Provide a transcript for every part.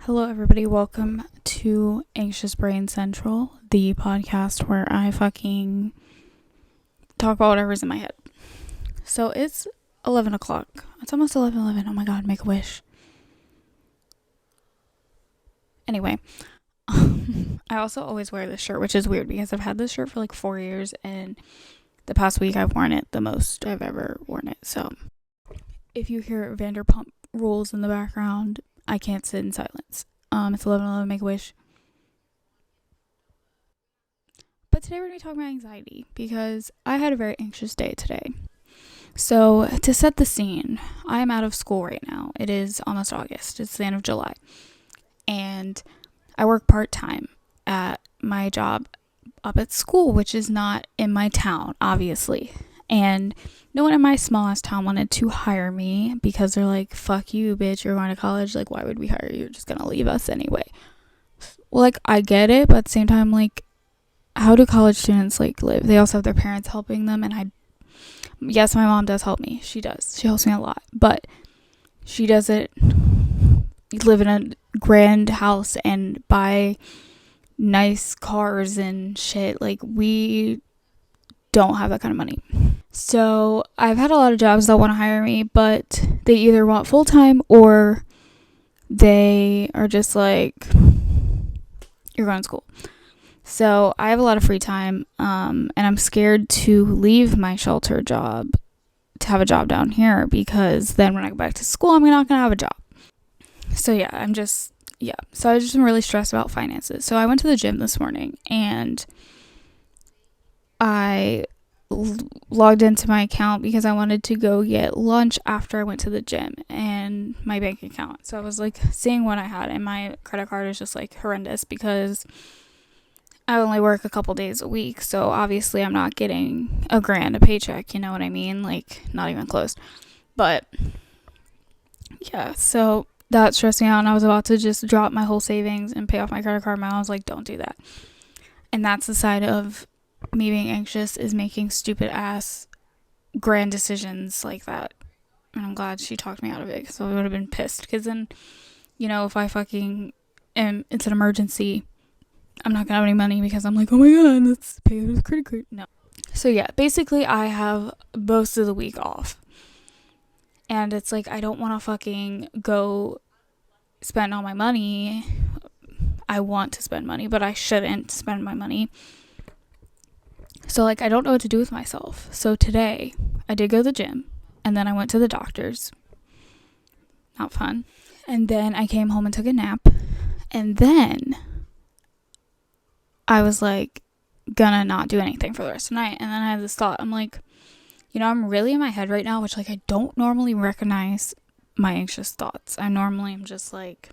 Hello, everybody. Welcome to Anxious Brain Central, the podcast where I fucking talk about whatever's in my head. So it's 11 o'clock. It's almost 11:11. Oh my god, make a wish. Anyway, I also always wear this shirt, which is weird because I've had this shirt for like 4 years, and the past week I've worn it the most I've ever worn it. So if you hear Vanderpump Rules in the background, I can't sit in silence. It's 11:11. Make a wish. But today we're going to be talking about anxiety because I had a very anxious day today. So to set the scene, I am out of school right now. It is almost August. It's the end of July. And I work part-time at my job up at school, which is not in my town, obviously. And no one in my small-ass town wanted to hire me because they're like, fuck you, bitch, you're going to college. Like, why would we hire you? You're just going to leave us anyway. Well, like, I get it, but at the same time, like, how do college students, like, live? They also have their parents helping them, and yes, my mom does help me. She does. She helps me a lot. But she doesn't live in a grand house and buy nice cars and shit. Like, we don't have that kind of money. So I've had a lot of jobs that want to hire me, but they either want full-time or they are just like, you're going to school. So I have a lot of free time, and I'm scared to leave my shelter job to have a job down here because then when I go back to school, I'm not going to have a job. So So I was just really stressed about finances. So I went to the gym this morning and I logged into my account because I wanted to go get lunch after I went to the gym and my bank account. So I was like seeing what I had, and my credit card is just like horrendous because I only work a couple days a week. So obviously I'm not getting $1,000 a paycheck, you know what I mean? Like, not even close. But yeah, so that stressed me out, and I was about to just drop my whole savings and pay off my credit card. My mom was like, don't do that. And that's the side of me being anxious, is making stupid ass grand decisions like that. And I'm glad she talked me out of it because I would have been pissed. Because then, if I fucking it's an emergency, I'm not gonna have any money because I'm like, oh my god, let's pay this credit card. No. So yeah, basically I have most of the week off. And it's like, I don't want to fucking go spend all my money. I want to spend money, but I shouldn't spend my money. So, like, I don't know what to do with myself. So today, I did go to the gym, and then I went to the doctor's. Not fun. And then I came home and took a nap. And then I was, like, gonna not do anything for the rest of the night. And then I had this thought. I'm like, I'm really in my head right now, which, like, I don't normally recognize my anxious thoughts. I normally am just, like,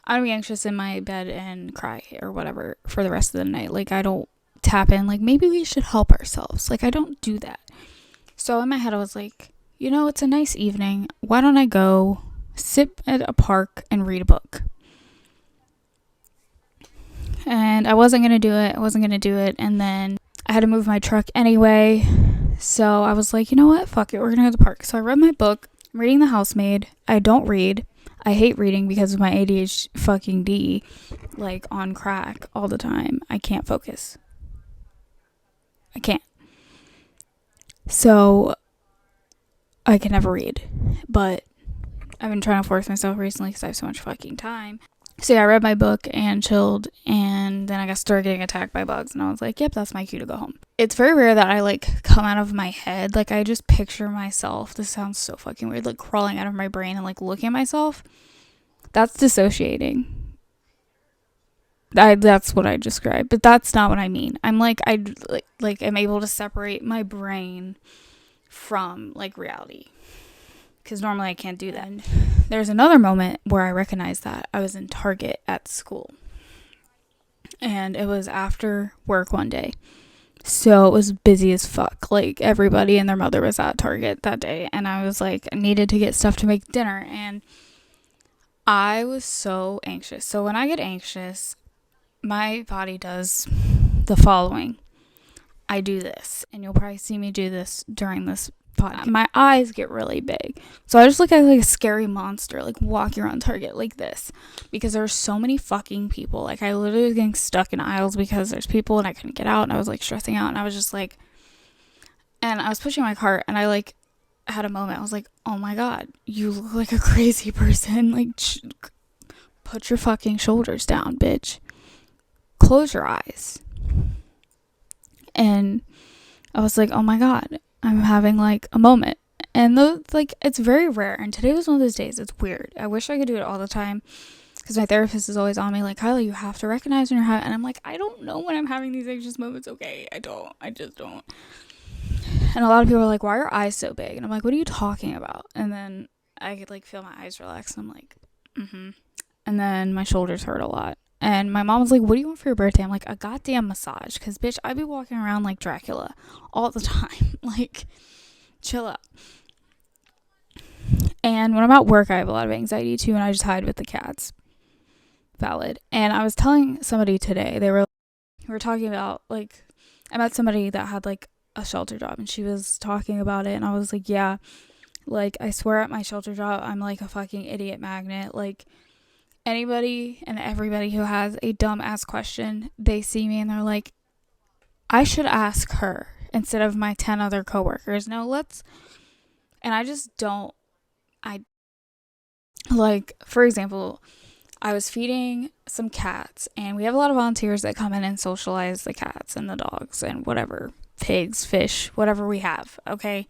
I'd be anxious in my bed and cry or whatever for the rest of the night. Like, I don't tap in, like, maybe we should help ourselves. Like, I don't do that. So in my head, I was like, it's a nice evening. Why don't I go sit at a park and read a book? And I wasn't going to do it. And then I had to move my truck anyway. So I was like, you know what? Fuck it. We're going to go to the park. So I read my book. I'm reading The Housemaid. I don't read. I hate reading because of my ADHD fucking D, like, on crack all the time. I can't focus. I can't. So I can never read. But I've been trying to force myself recently because I have so much fucking time. So yeah, I read my book and chilled, and then I started getting attacked by bugs, and I was like, yep, that's my cue to go home. It's very rare that I, like, come out of my head. Like, I just picture myself, this sounds so fucking weird, like, crawling out of my brain and, like, looking at myself. That's dissociating. That's what I described, but that's not what I mean. I'm like, I'm able to separate my brain from, like, reality. Because normally I can't do that. And there's another moment where I recognized that I was in Target at school. And it was after work one day. So it was busy as fuck. Like, everybody and their mother was at Target that day. And I was like, I needed to get stuff to make dinner. And I was so anxious. So when I get anxious, my body does the following. I do this. And you'll probably see me do this during this podcast, my eyes get really big. So I just look like a scary monster, like walking around Target like this, because there's so many fucking people. Like I literally was getting stuck in aisles because there's people and I couldn't get out, and I was like stressing out, and I was just like, and I was pushing my cart, and I like had a moment. I was like, oh my god, you look like a crazy person. Like put your fucking shoulders down, bitch. Close your eyes. And I was like, oh my god, I'm having like a moment. And like it's very rare, and today was one of those days. It's weird. I wish I could do it all the time, because my therapist is always on me like, Kyla, you have to recognize when you're having, and I'm like, I don't know when I'm having these anxious moments. Okay, I just don't. And a lot of people are like, why are your eyes so big? And I'm like, what are you talking about? And then I could like feel my eyes relax, and I'm like, and then my shoulders hurt a lot. And my mom was like, what do you want for your birthday? I'm like, a goddamn massage. Because, bitch, I be walking around like Dracula all the time. Like, chill out. And when I'm at work, I have a lot of anxiety too. And I just hide with the cats. Valid. And I was telling somebody today, we were talking about, like, I met somebody that had like a shelter job. And she was talking about it. And I was like, yeah. Like, I swear at my shelter job, I'm like a fucking idiot magnet. Like, anybody and everybody who has a dumb ass question, they see me and they're like, I should ask her instead of my 10 other coworkers. No, and I just don't. Like, for example, I was feeding some cats, and we have a lot of volunteers that come in and socialize the cats and the dogs and whatever, pigs, fish, whatever we have, okay?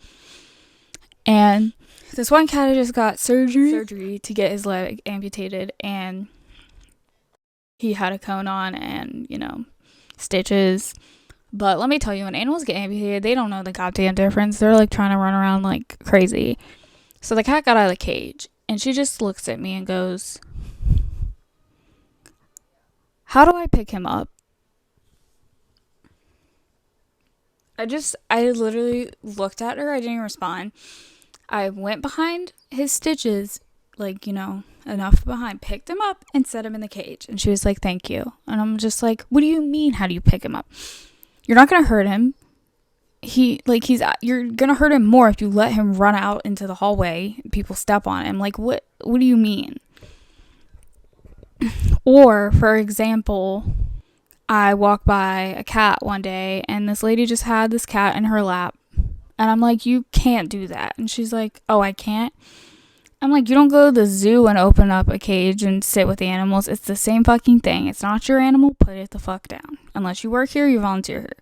And this one cat just got surgery to get his leg amputated, and he had a cone on and, stitches. But let me tell you, when animals get amputated, they don't know the goddamn difference. They're like trying to run around like crazy. So the cat got out of the cage, and she just looks at me and goes, how do I pick him up? I literally looked at her. I didn't even respond. I went behind his stitches, like, enough behind, picked him up and set him in the cage. And she was like, thank you. And I'm just like, what do you mean? How do you pick him up? You're not going to hurt him. You're going to hurt him more if you let him run out into the hallway. People step on him. Like, what do you mean? Or, for example, I walked by a cat one day, and this lady just had this cat in her lap. And I'm like, you can't do that. And she's like, oh, I can't? I'm like, you don't go to the zoo and open up a cage and sit with the animals. It's the same fucking thing. It's not your animal. Put it the fuck down. Unless you work here, you volunteer here.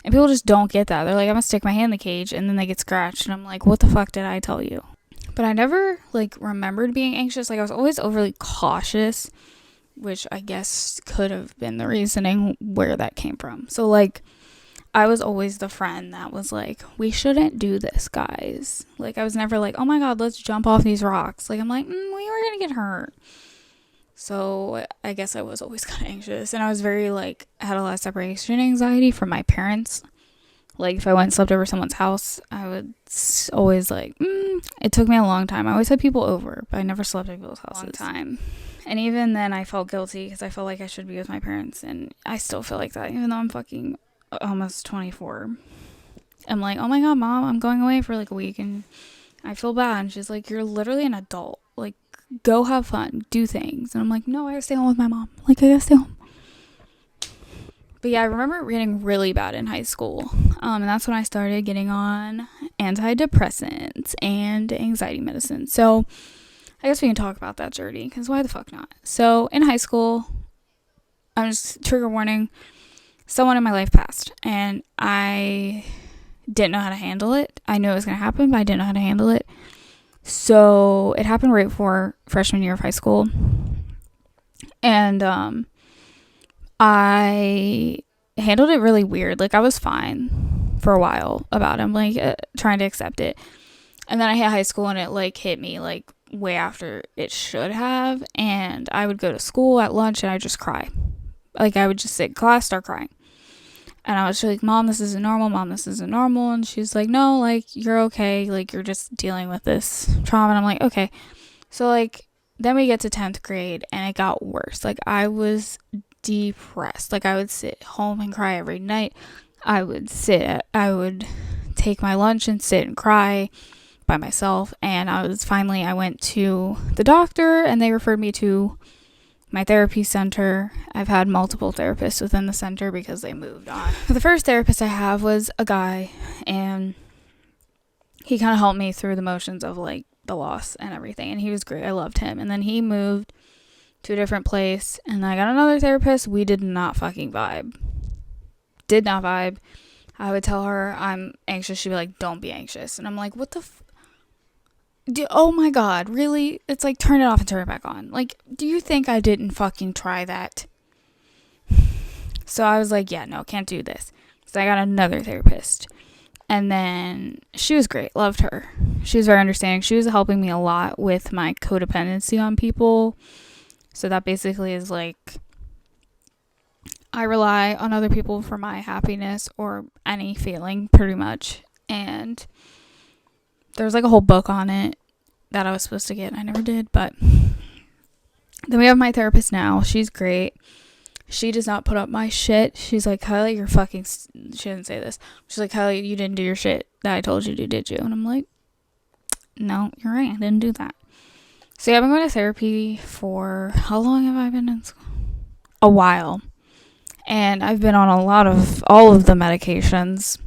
And people just don't get that. They're like, I'm going to stick my hand in the cage, and then they get scratched. And I'm like, what the fuck did I tell you? But I never, remembered being anxious. Like, I was always overly cautious, which I guess could have been the reasoning where that came from. So, I was always the friend that was like, we shouldn't do this, guys. Like, I was never like, oh my god, let's jump off these rocks. Like, I'm like, we were gonna get hurt. So I guess I was always kind of anxious, and I was very I had a lot of separation anxiety from my parents. Like, if I went and slept over someone's house, I would always it took me a long time. I always had people over, but I never slept at people's houses. Long time. And even then I felt guilty because I felt like I should be with my parents, and I still feel like that even though I'm fucking almost 24. I'm like, oh my god, mom, I'm going away for a week, and I feel bad. And she's like, you're literally an adult. Like, go have fun, do things. And I'm like, no, I gotta stay home with my mom. I gotta stay home. But yeah, I remember getting really bad in high school. And that's when I started getting on antidepressants and anxiety medicine. So I guess we can talk about that journey, because why the fuck not? So in high school, I'm just, trigger warning, someone in my life passed, and I didn't know how to handle it. I knew it was going to happen, but I didn't know how to handle it. So it happened right before freshman year of high school. And I handled it really weird. I was fine for a while about him, trying to accept it. And then I hit high school, and it hit me way after it should have. And I would go to school at lunch, and I'd just cry. I would just sit in class, start crying. And I was like, Mom, this isn't normal. Mom, this isn't normal. And she's like, no, you're okay. You're just dealing with this trauma. And I'm like, okay. So, then we get to 10th grade, and it got worse. I was depressed. I would sit home and cry every night. I would take my lunch and sit and cry by myself. And I went to the doctor and they referred me to my therapy center. I've had multiple therapists within the center because they moved on. The first therapist I have was a guy, and he kind of helped me through the motions of like the loss and everything, and he was great. I loved him. And then he moved to a different place, and I got another therapist. We did not fucking vibe. Did not vibe. I would tell her I'm anxious. She'd be like, don't be anxious. And I'm like, what the oh my god, really? It's like, turn it off and turn it back on. Like, do you think I didn't fucking try that? So I was like, yeah, no, can't do this. So I got another therapist. And then she was great. Loved her. She was very understanding. She was helping me a lot with my codependency on people. So that basically is like, I rely on other people for my happiness or any feeling, pretty much. And there's like a whole book on it that I was supposed to get. I never did, but then we have my therapist now. She's great. She does not put up my shit. She's like, Kylie, you're fucking... She didn't say this. She's like, Kylie, you didn't do your shit that I told you to, did you? And I'm like, no, you're right. I didn't do that. So yeah, I've been going to therapy for... How long have I been in school? A while. And I've been on all of the medications.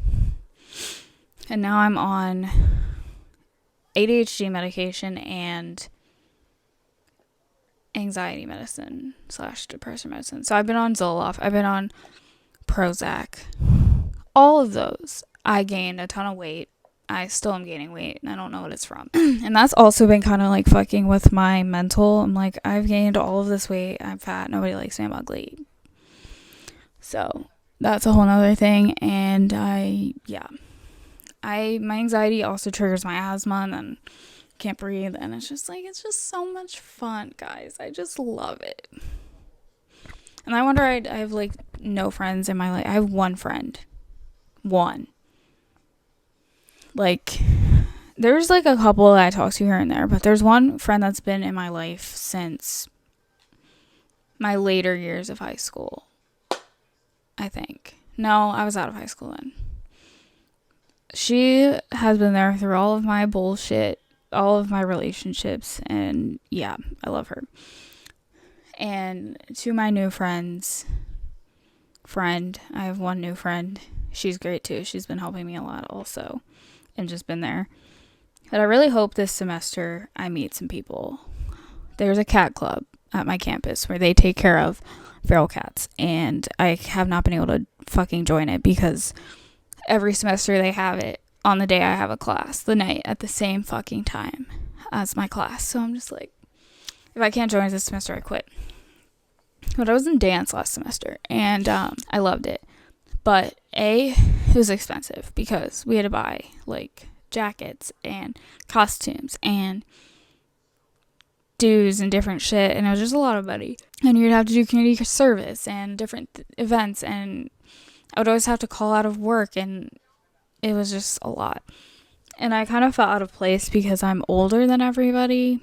And now I'm on ADHD medication and anxiety medicine / depression medicine. So I've been on Zoloft. I've been on Prozac. All of those. I gained a ton of weight. I still am gaining weight, and I don't know what it's from. And that's also been kind of like fucking with my mental. I'm like, I've gained all of this weight. I'm fat. Nobody likes me. I'm ugly. So that's a whole nother thing. And my anxiety also triggers my asthma, and then can't breathe. And it's just so much fun, guys. I just love it. And I wonder, I have like no friends in my life. I have one friend. One. Like, there's like a couple that I talk to here and there, but there's one friend that's been in my life since my later years of high school, I think. No, I was out of high school then. She has been there through all of my bullshit, all of my relationships, and yeah, I love her. And to my new friend, I have one new friend. She's great too. She's been helping me a lot also, and just been there. But I really hope this semester I meet some people. There's a cat club at my campus where they take care of feral cats, and I have not been able to fucking join it because every semester they have it on the day I have a class, the night at the same fucking time as my class. So I'm just like, if I can't join this semester, I quit. But I was in dance last semester, and I loved it. But it was expensive because we had to buy like jackets and costumes and dues and different shit, and it was just a lot of money. And you'd have to do community service and different events, and I would always have to call out of work, and it was just a lot. And I kind of felt out of place because I'm older than everybody.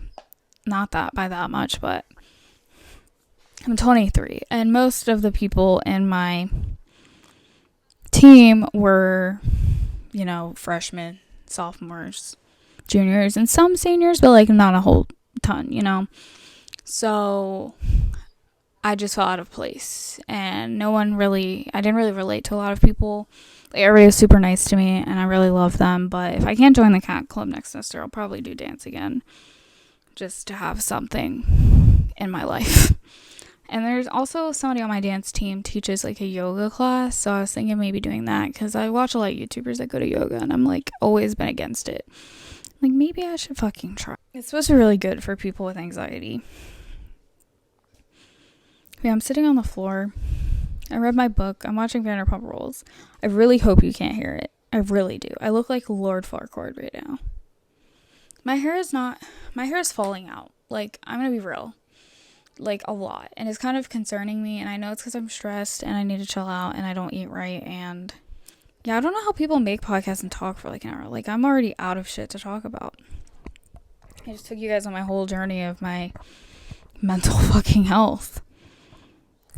Not that by that much, but I'm 23, and most of the people in my team were, freshmen, sophomores, juniors, and some seniors, but like not a whole ton, So I just felt out of place, and I didn't really relate to a lot of people. Like, everybody was super nice to me, and I really love them. But if I can't join the cat club next semester, I'll probably do dance again, just to have something in my life. And there's also somebody on my dance team teaches like a yoga class, so I was thinking maybe doing that, because I watch a lot of YouTubers that go to yoga, and I'm like always been against it. Like, maybe I should fucking try. It's supposed to be really good for people with anxiety. Yeah, I'm sitting on the floor. I read my book. I'm watching Vanderpump Rules. I really hope you can't hear it. I really do. I look like Lord Farquaad right now. My hair is falling out. Like, I'm gonna be real. Like, a lot. And it's kind of concerning me, and I know it's because I'm stressed and I need to chill out and I don't eat right, and yeah, I don't know how people make podcasts and talk for like an hour. Like, I'm already out of shit to talk about. I just took you guys on my whole journey of my mental fucking health.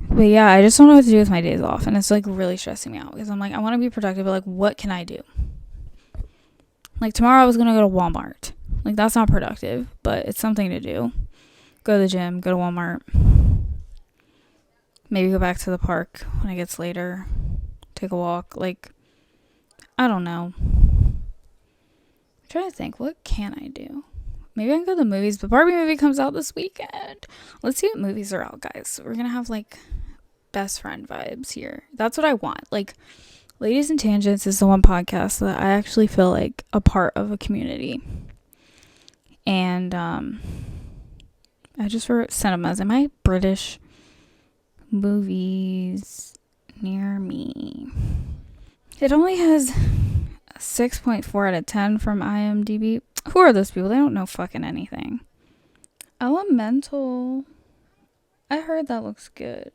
But yeah, I just don't know what to do with my days off, and it's like really stressing me out because I'm like, I want to be productive, but like, what can I do? Like tomorrow I was gonna go to Walmart. Like that's not productive, but it's something to do. Go to the gym, go to Walmart. Maybe go back to the park when it gets later. Take a walk. Like, I don't know. I'm trying to think, what can I do? Maybe I can go to the movies. The Barbie movie comes out this weekend. Let's see what movies are out, guys. We're gonna have like best friend vibes here. That's what I want. Like, Ladies and Tangents is the one podcast that I actually feel like a part of a community. And I just wrote cinemas. Am I British? Movies near me. It only has a 6.4 out of 10 from IMDb. Who are those people? They don't know fucking anything. Elemental. I heard that looks good.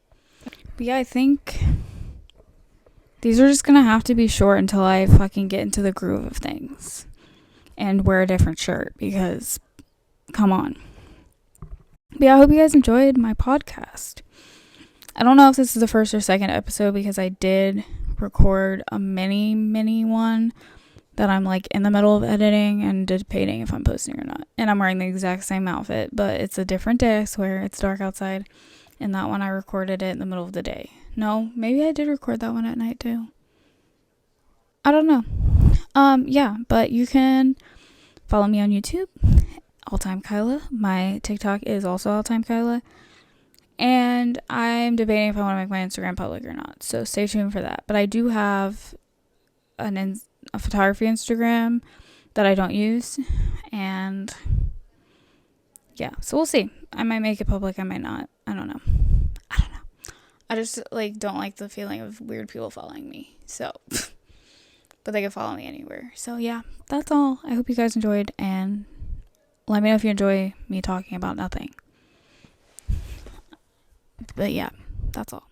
But yeah, I think these are just gonna have to be short until I fucking get into the groove of things and wear a different shirt, because come on. But yeah, I hope you guys enjoyed my podcast. I don't know if this is the first or second episode, because I did record a mini one that I'm like in the middle of editing and debating if I'm posting or not. And I'm wearing the exact same outfit, but it's a different day, I swear. It's dark outside. And that one I recorded it in the middle of the day. No, maybe I did record that one at night too. I don't know. Yeah, but you can follow me on YouTube, Alltime Kyla. My TikTok is also Alltime Kyla. And I'm debating if I want to make my Instagram public or not. So stay tuned for that. But I do have a photography Instagram that I don't use. And yeah, so we'll see. I might make it public. I might not. I don't know. I just like don't like the feeling of weird people following me. So, but they can follow me anywhere. So yeah, that's all. I hope you guys enjoyed, and let me know if you enjoy me talking about nothing. But yeah, that's all.